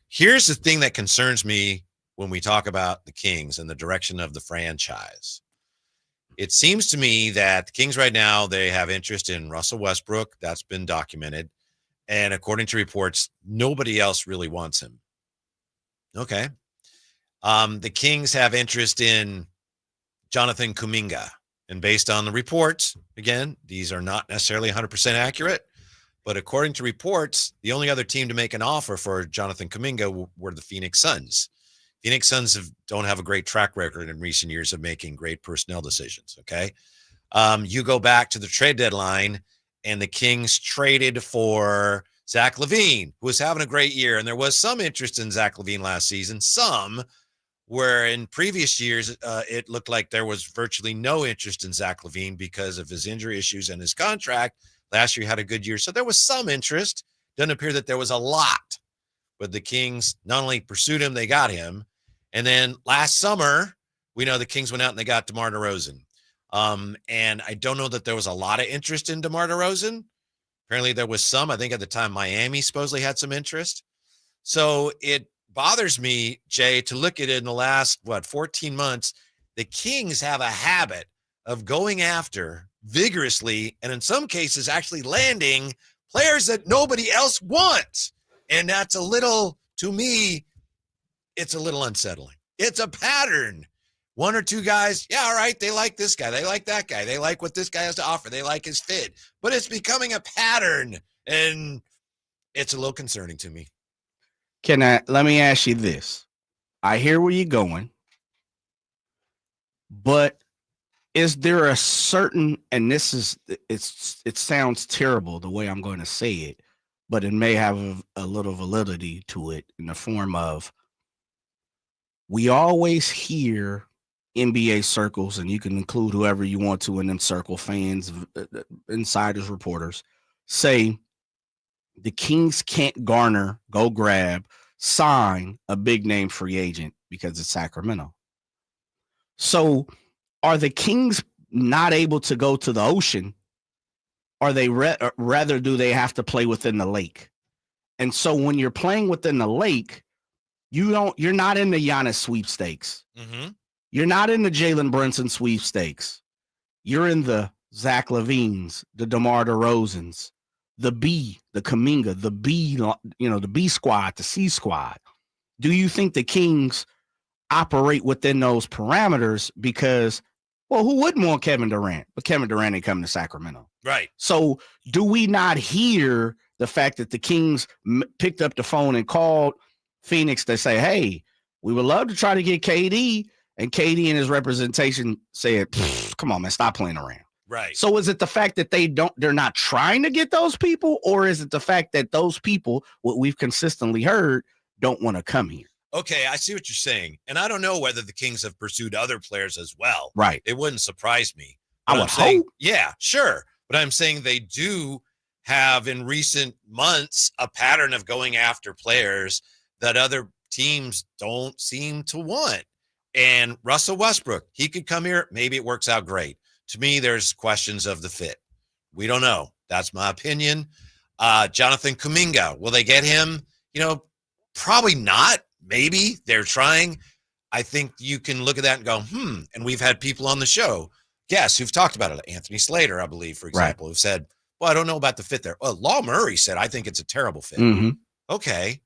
Here's the thing that concerns me when we talk about the Kings and the direction of the franchise. It seems to me that the Kings right now, they have interest in Russell Westbrook. That's been documented. And according to reports, nobody else really wants him. Okay. The Kings have interest in Jonathan Kuminga. And based on the reports, again, these are not necessarily 100% accurate, but according to reports, the only other team to make an offer for Jonathan Kuminga were the Phoenix Suns. Phoenix Suns don't have a great track record in recent years of making great personnel decisions, okay? You go back to the trade deadline, and the Kings traded for Zach LaVine, who was having a great year, and there was some interest in Zach LaVine last season, some, where in previous years, it looked like there was virtually no interest in Zach LaVine because of his injury issues and his contract. Last year, he had a good year. So there was some interest. Doesn't appear that there was a lot. But the Kings not only pursued him, they got him. And then last summer, we know the Kings went out and they got DeMar DeRozan. And I don't know that there was a lot of interest in DeMar DeRozan. Apparently there was some. I think at the time, Miami supposedly had some interest. So it bothers me, Jay, to look at it in the last, 14 months. The Kings have a habit of going after vigorously and in some cases actually landing players that nobody else wants. And that's a little, to me, it's a little unsettling. It's a pattern. One or two guys, yeah, all right, they like this guy. They like that guy. They like what this guy has to offer. They like his fit. But it's becoming a pattern, and it's a little concerning to me. Let me ask you this. I hear where you're going, but is there a certain, and it sounds terrible the way I'm going to say it, but it may have a little validity to it in the form of, we always hear NBA circles, and you can include whoever you want to in them circle, fans, insiders, reporters, say the Kings can't sign a big name free agent because it's Sacramento. So are the Kings not able to go to the ocean? Or they rather do they have to play within the lake? And so when you're playing within the lake, you're not in the Giannis sweepstakes. Mm-hmm. You're not in the Jalen Brunson sweepstakes. You're in the Zach LaVines, the DeMar DeRozans, the Kuminga, the B squad, the C squad. Do you think the Kings operate within those parameters? Because, well, who wouldn't want Kevin Durant? But Kevin Durant ain't coming to Sacramento. Right. So do we not hear the fact that the Kings picked up the phone and called Phoenix to say, hey, we would love to try to get KD, and KD and his representation said, come on, man, stop playing around. Right. So is it the fact that they're not trying to get those people, or is it the fact that those people, what we've consistently heard, don't want to come here? Okay, I see what you're saying. And I don't know whether the Kings have pursued other players as well. Right. It wouldn't surprise me. I would hope. Yeah, sure. But I'm saying they do have in recent months a pattern of going after players that other teams don't seem to want. And Russell Westbrook, he could come here. Maybe it works out great. To me, there's questions of the fit. We don't know. That's my opinion. Jonathan Kuminga, will they get him? Probably not. Maybe they're trying. I think you can look at that and go, and we've had people on the show, guests who've talked about it. Anthony Slater, I believe, for example, who said, well, I don't know about the fit there. Well, Law Murray said, I think it's a terrible fit. Mm-hmm. Okay.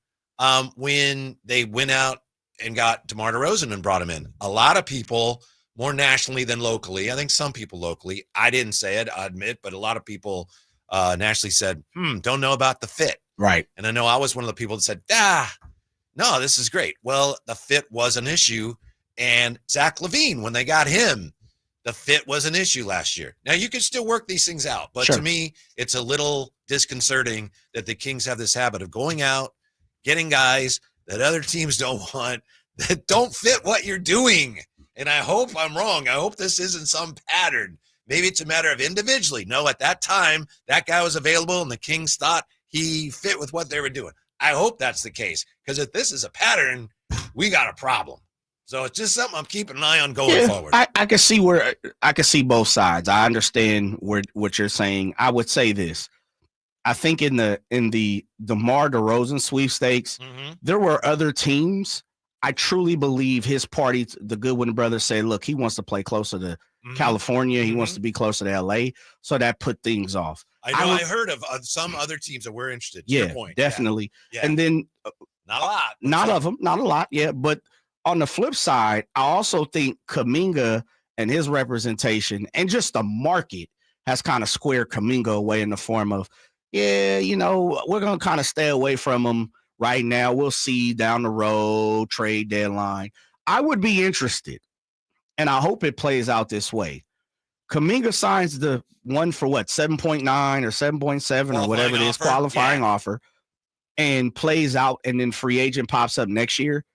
When they went out and got DeMar DeRozan and brought him in, a lot of people, more nationally than locally, I think some people locally, I didn't say it, I admit, but a lot of people nationally said, don't know about the fit. Right. And I know I was one of the people that said, no, this is great. Well, the fit was an issue. And Zach LaVine, when they got him, the fit was an issue last year. Now, you can still work these things out. But to me, it's a little disconcerting that the Kings have this habit of going out, getting guys that other teams don't want, that don't fit what you're doing. And I hope I'm wrong. I hope this isn't some pattern. Maybe it's a matter of individually. No, at that time, that guy was available and the Kings thought he fit with what they were doing. I hope that's the case, because if this is a pattern, we got a problem. So it's just something I'm keeping an eye on going forward. I can see both sides. I understand what you're saying. I would say this. I think in the DeMar DeRozan sweepstakes, there were other teams. I truly believe his party, the Goodwin brothers, say, look, he wants to play closer to California. He wants to be closer to LA. So that put things off. I heard of some other teams that were interested. To your point. Definitely. Yeah. And then not a lot. Not a lot. Yeah. But on the flip side, I also think Kuminga and his representation and just the market has kind of squared Kuminga away in the form of, we're going to kind of stay away from him right now. We'll see down the road, trade deadline. I would be interested, and I hope it plays out this way. Kuminga signs the one for what, 7.9 or 7.7 or whatever it is, qualifying offer, and plays out, and then free agent pops up next year.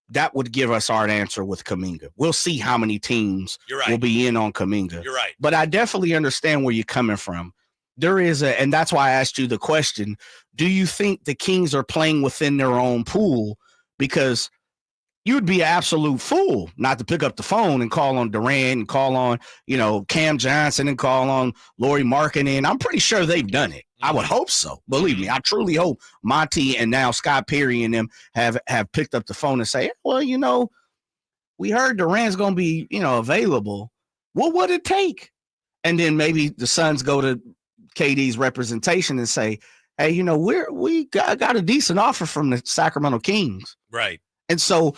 That would give us our answer with Kuminga. We'll see how many teams will be in on Kuminga. You're right. But I definitely understand where you're coming from. There is and that's why I asked you the question, do you think the Kings are playing within their own pool? Because you'd be an absolute fool not to pick up the phone and call on Durant and call on, Cam Johnson and call on Lauri Markkanen. I'm pretty sure they've done it. I would hope so. Believe me, I truly hope Monty and now Scott Perry and them have picked up the phone and say, well, we heard Durant's going to be, available. What would it take? And then maybe the Suns go to KD's representation and say, hey, we got a decent offer from the Sacramento Kings. Right. And so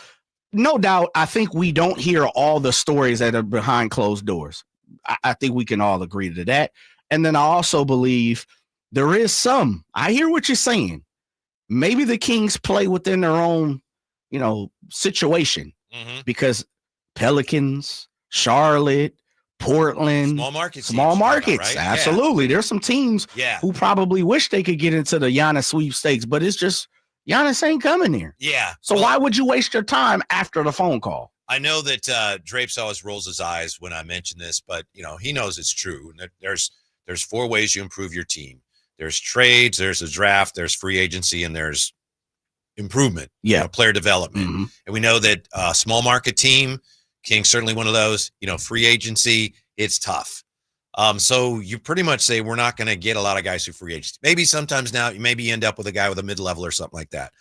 no doubt, I think we don't hear all the stories that are behind closed doors. I think we can all agree to that. And then I also believe there is some, I hear what you're saying. Maybe the Kings play within their own, situation because Pelicans, Charlotte, Portland, small markets. Right? Absolutely. There's some teams who probably wish they could get into the Giannis sweepstakes, but it's just Giannis ain't coming here. Yeah. So why would you waste your time after the phone call? I know that Drapes always rolls his eyes when I mention this, but he knows it's true. There's 4 ways you improve your team. There's trades, there's a draft, there's free agency, and there's improvement. Player development. And we know that small market team, Kings certainly one of those. Free agency, it's tough. So you pretty much say we're not going to get a lot of guys who free agency. Maybe sometimes now you maybe end up with a guy with a mid-level or something like that.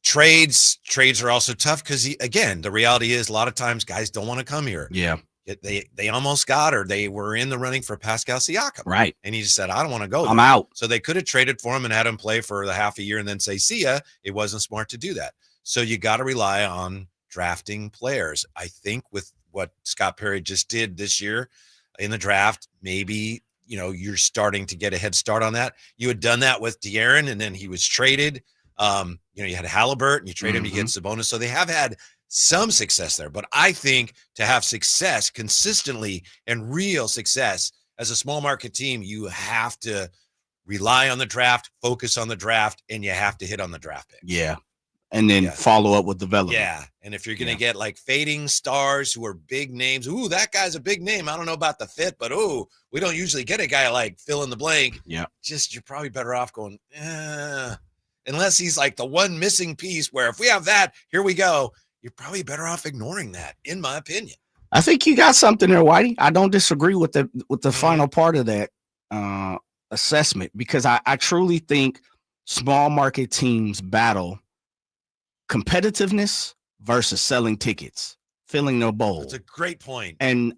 Trades are also tough because again, the reality is a lot of times guys don't want to come here. Yeah. They almost got her. They were in the running for Pascal Siakam. Right. And he just said, I don't want to go there. I'm out. So they could have traded for him and had him play for the half a year and then say, see ya. It wasn't smart to do that. So you got to rely on drafting players. I think with what Scott Perry just did this year in the draft, maybe, you're starting to get a head start on that. You had done that with De'Aaron and then he was traded. You had Halliburton, you trade him, you get Sabonis. So they have had some success there. But I think to have success consistently and real success as a small market team, you have to rely on the draft, focus on the draft, and you have to hit on the draft pick. Yeah. And then follow up with development. Yeah. And if you're going to get like fading stars who are big names, ooh, that guy's a big name. I don't know about the fit, but we don't usually get a guy like fill in the blank. Yeah. You're probably better off going, unless he's like the one missing piece where if we have that, here we go. You're probably better off ignoring that, in my opinion. I think you got something there, Whitey. I don't disagree with the final part of that assessment because I truly think small market teams battle competitiveness versus selling tickets, filling their bowl. That's a great point. And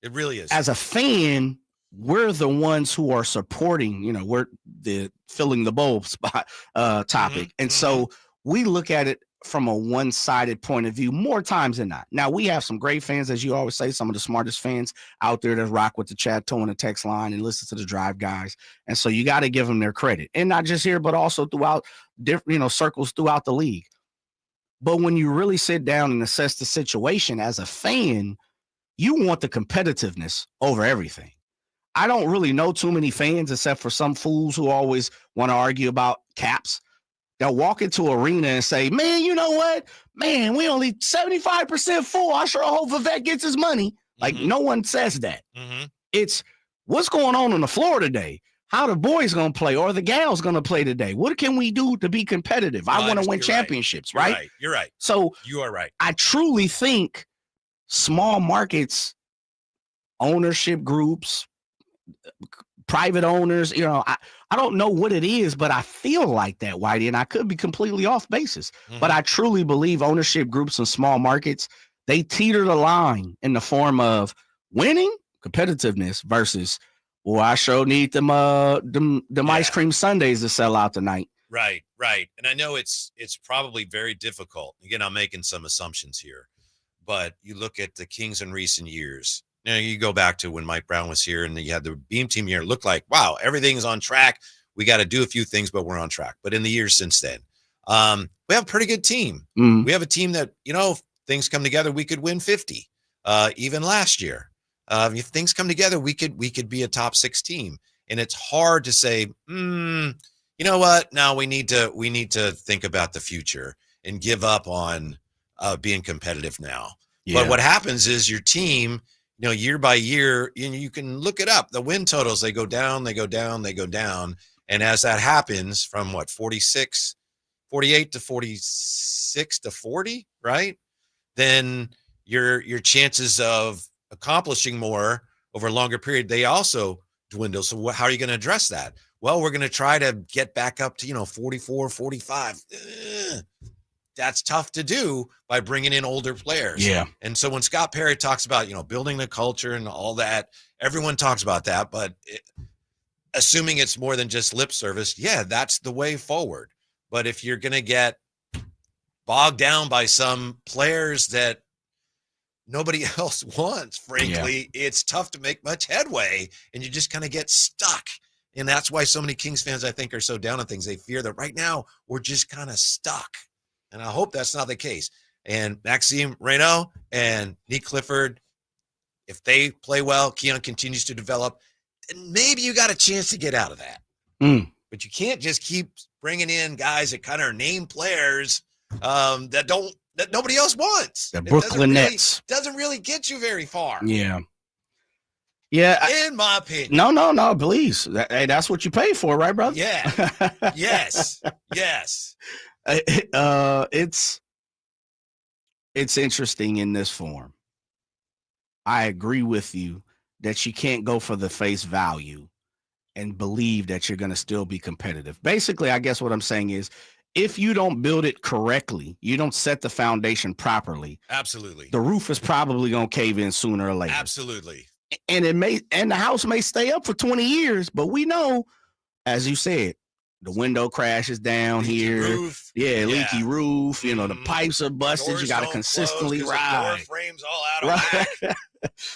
it really is. As a fan, we're the ones who are supporting, we're the filling the bowl spot topic. And so we look at it from a one-sided point of view more times than not. Now, we have some great fans, as you always say, some of the smartest fans out there that rock with the chat, toe, and the text line and listen to the drive guys. And so you got to give them their credit. And not just here, but also throughout different, circles throughout the league. But when you really sit down and assess the situation as a fan, you want the competitiveness over everything. I don't really know too many fans except for some fools who always want to argue about caps. They'll walk into an arena and say, man, you know what? Man, we only 75% full. I sure hope Vivek gets his money. Like, no one says that. It's what's going on the floor today? How the boys going to play or the gals going to play today? What can we do to be competitive? I want to win championships, right? You're right. So you are right. I truly think small markets, ownership groups, private owners. I don't know what it is, but I feel like that, Whitey, and I could be completely off basis. But I truly believe ownership groups in small markets, they teeter the line in the form of winning, competitiveness versus, well, I sure need them ice cream sundaes to sell out tonight. Right. And I know it's probably very difficult. Again, I'm making some assumptions here, but you look at the Kings in recent years. You go back to when Mike Brown was here and you had the Beam Team year. It looked like, wow, everything's on track. We got to do a few things, but we're on track. But in the years since then, we have a pretty good team. We have a team that, if things come together, we could win 50. Even last year, if things come together, we could be a top 6 team. And it's hard to say, you know what? Now we need to think about the future and give up on being competitive now. Yeah. But what happens is your team, year by year, you can look it up. The win totals, they go down. And as that happens from 48 to 46 to 40, right? Then your chances of accomplishing more over a longer period, they also dwindle. So how are you going to address that? Well, we're going to try to get back up to, 44, 45. That's tough to do by bringing in older players. Yeah. And so when Scott Perry talks about, building the culture and all that, everyone talks about that, but assuming it's more than just lip service, yeah, that's the way forward. But if you're going to get bogged down by some players that nobody else wants, frankly, it's tough to make much headway, and you just kind of get stuck. And that's why so many Kings fans, I think, are so down on things. They fear that right now we're just kind of stuck. And I hope that's not the case. And Maxime Reynaud and Nick Clifford, if they play well, Keon continues to develop, then maybe you got a chance to get out of that. But you can't just keep bringing in guys that kind of are named players that nobody else wants. The Brooklyn Nets doesn't really get you very far. Yeah. In my opinion. No, please. That's what you pay for, right, brother? Yeah. Yes. It's interesting in this form. I agree with you that you can't go for the face value and believe that you're going to still be competitive. Basically, I guess what I'm saying is, if you don't build it correctly, you don't set the foundation properly. Absolutely. The roof is probably going to cave in sooner or later. Absolutely. And the house may stay up for 20 years, but we know, as you said, the window crashes down leaky here. Roof. Yeah, leaky roof. The pipes are busted. Doors you got to consistently ride. The door frames all out of whack.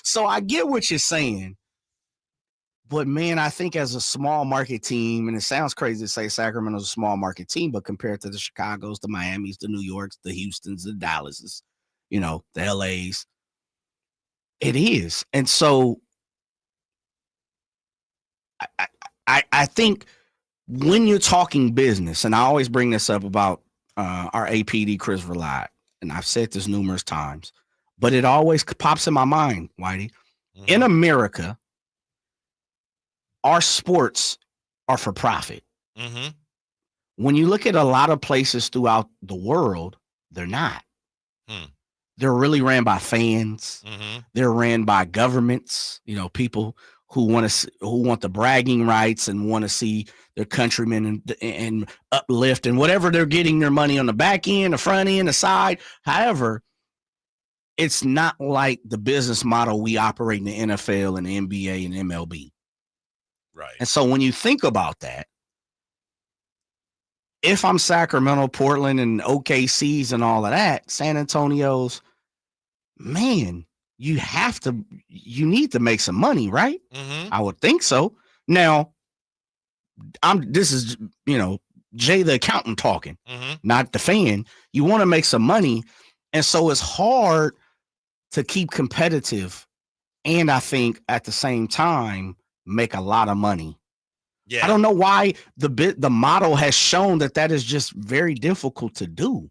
So I get what you're saying. But, man, I think as a small market team, and it sounds crazy to say Sacramento's a small market team, but compared to the Chicagos, the Miamis, the New Yorks, the Houstons, the Dallases, the LAs, it is. And so I think when you're talking business, and I always bring this up about our APD, Chris Verlaat, and I've said this numerous times, but it always pops in my mind, Whitey. In America, our sports are for profit. When you look at a lot of places throughout the world, they're not. They're really ran by fans. They're ran by governments, people who want the bragging rights and want to see their countrymen and uplift and whatever they're getting their money on the back end, the front end, the side. However, it's not like the business model we operate in the NFL and the NBA and MLB. Right. And so when you think about that, if I'm Sacramento, Portland, and OKC's and all of that, San Antonio's, man, you need to make some money, right? I would think so. Now, this is, Jay the accountant talking, not the fan. You want to make some money. And so it's hard to keep competitive. And I think at the same time, make a lot of money. Yeah. I don't know why the model has shown that is just very difficult to do.